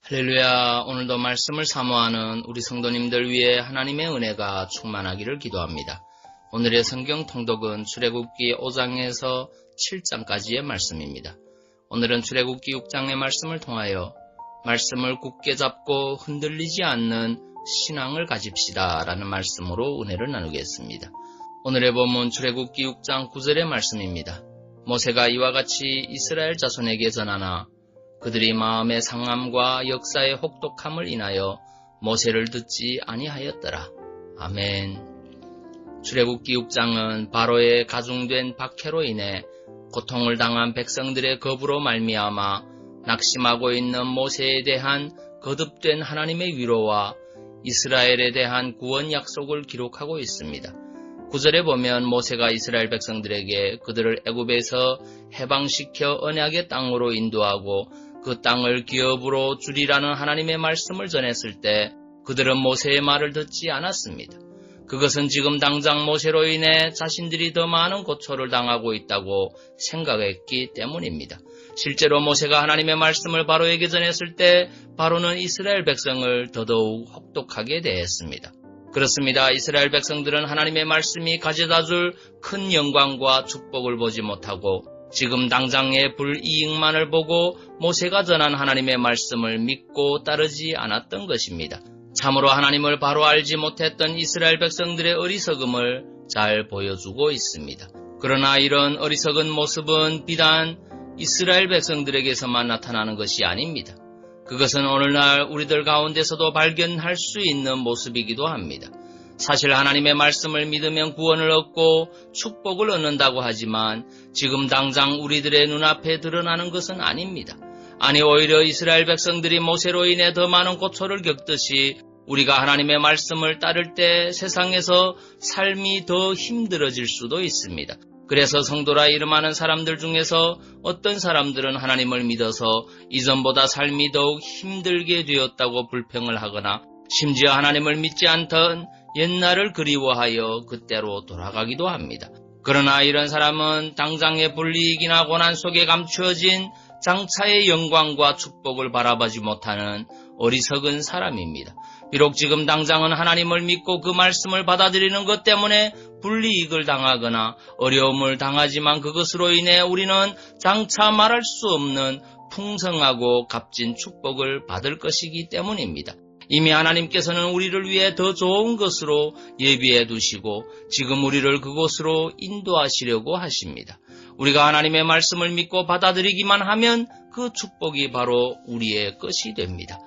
할렐루야. 오늘도 말씀을 사모하는 우리 성도님들 위해 하나님의 은혜가 충만하기를 기도합니다. 오늘의 성경 통독은 출애굽기 5장에서 7장까지의 말씀입니다. 오늘은 출애굽기 6장의 말씀을 통하여 말씀을 굳게 잡고 흔들리지 않는 신앙을 가집시다 라는 말씀으로 은혜를 나누겠습니다. 오늘의 본문 출애굽기 6장 9절의 말씀입니다. 모세가 이와 같이 이스라엘 자손에게 전하나 그들이 마음의 상함과 역사의 혹독함을 인하여 모세를 듣지 아니하였더라. 아멘. 출애굽기 6장은 바로의 가중된 박해로 인해 고통을 당한 백성들의 겁으로 말미암아 낙심하고 있는 모세에 대한 거듭된 하나님의 위로와 이스라엘에 대한 구원 약속을 기록하고 있습니다. 9절에 보면 모세가 이스라엘 백성들에게 그들을 애굽에서 해방시켜 언약의 땅으로 인도하고 그 땅을 기업으로 주리라는 하나님의 말씀을 전했을 때 그들은 모세의 말을 듣지 않았습니다. 그것은 지금 당장 모세로 인해 자신들이 더 많은 고초를 당하고 있다고 생각했기 때문입니다. 실제로 모세가 하나님의 말씀을 바로에게 전했을 때 바로는 이스라엘 백성을 더더욱 혹독하게 대했습니다. 그렇습니다. 이스라엘 백성들은 하나님의 말씀이 가져다줄 큰 영광과 축복을 보지 못하고 지금 당장의 불이익만을 보고 모세가 전한 하나님의 말씀을 믿고 따르지 않았던 것입니다. 참으로 하나님을 바로 알지 못했던 이스라엘 백성들의 어리석음을 잘 보여주고 있습니다. 그러나 이런 어리석은 모습은 비단 이스라엘 백성들에게서만 나타나는 것이 아닙니다. 그것은 오늘날 우리들 가운데서도 발견할 수 있는 모습이기도 합니다. 사실 하나님의 말씀을 믿으면 구원을 얻고 축복을 얻는다고 하지만 지금 당장 우리들의 눈앞에 드러나는 것은 아닙니다. 아니 오히려 이스라엘 백성들이 모세로 인해 더 많은 고초를 겪듯이 우리가 하나님의 말씀을 따를 때 세상에서 삶이 더 힘들어질 수도 있습니다. 그래서 성도라 이름하는 사람들 중에서 어떤 사람들은 하나님을 믿어서 이전보다 삶이 더욱 힘들게 되었다고 불평을 하거나 심지어 하나님을 믿지 않던 옛날을 그리워하여 그때로 돌아가기도 합니다. 그러나 이런 사람은 당장의 불이익이나 고난 속에 감추어진 장차의 영광과 축복을 바라보지 못하는 어리석은 사람입니다. 비록 지금 당장은 하나님을 믿고 그 말씀을 받아들이는 것 때문에 불이익을 당하거나 어려움을 당하지만 그것으로 인해 우리는 장차 말할 수 없는 풍성하고 값진 축복을 받을 것이기 때문입니다. 이미 하나님께서는 우리를 위해 더 좋은 것으로 예비해 두시고 지금 우리를 그곳으로 인도하시려고 하십니다. 우리가 하나님의 말씀을 믿고 받아들이기만 하면 그 축복이 바로 우리의 것이 됩니다.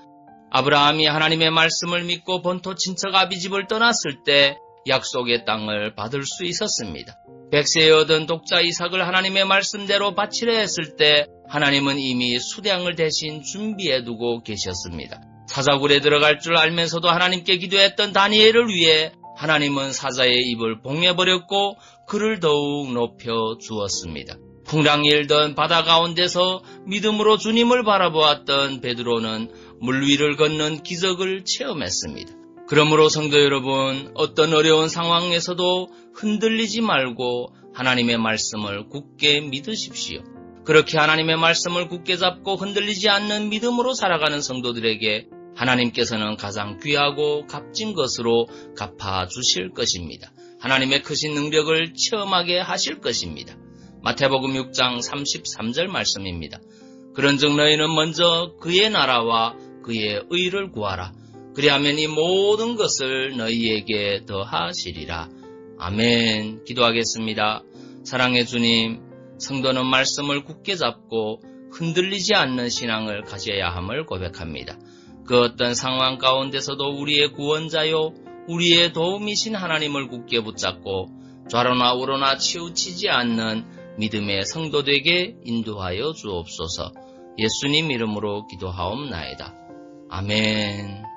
아브라함이 하나님의 말씀을 믿고 본토 친척 아비집을 떠났을 때 약속의 땅을 받을 수 있었습니다. 백세에 얻은 독자 이삭을 하나님의 말씀대로 바치려 했을 때 하나님은 이미 수량을 대신 준비해 두고 계셨습니다. 사자굴에 들어갈 줄 알면서도 하나님께 기도했던 다니엘을 위해 하나님은 사자의 입을 봉해버렸고 그를 더욱 높여 주었습니다. 풍랑이 일던 바다 가운데서 믿음으로 주님을 바라보았던 베드로는 물 위를 걷는 기적을 체험했습니다. 그러므로 성도 여러분, 어떤 어려운 상황에서도 흔들리지 말고 하나님의 말씀을 굳게 믿으십시오. 그렇게 하나님의 말씀을 굳게 잡고 흔들리지 않는 믿음으로 살아가는 성도들에게 하나님께서는 가장 귀하고 값진 것으로 갚아주실 것입니다. 하나님의 크신 능력을 체험하게 하실 것입니다. 마태복음 6장 33절 말씀입니다. 그런즉 너희는 먼저 그의 나라와 그의 의를 구하라. 그리하면 이 모든 것을 너희에게 더하시리라. 아멘. 기도하겠습니다. 사랑의 주님, 성도는 말씀을 굳게 잡고 흔들리지 않는 신앙을 가져야 함을 고백합니다. 그 어떤 상황 가운데서도 우리의 구원자요 우리의 도움이신 하나님을 굳게 붙잡고 좌로나 우로나 치우치지 않는 믿음의 성도 되게 인도하여 주옵소서. 예수님 이름으로 기도하옵나이다. 아멘.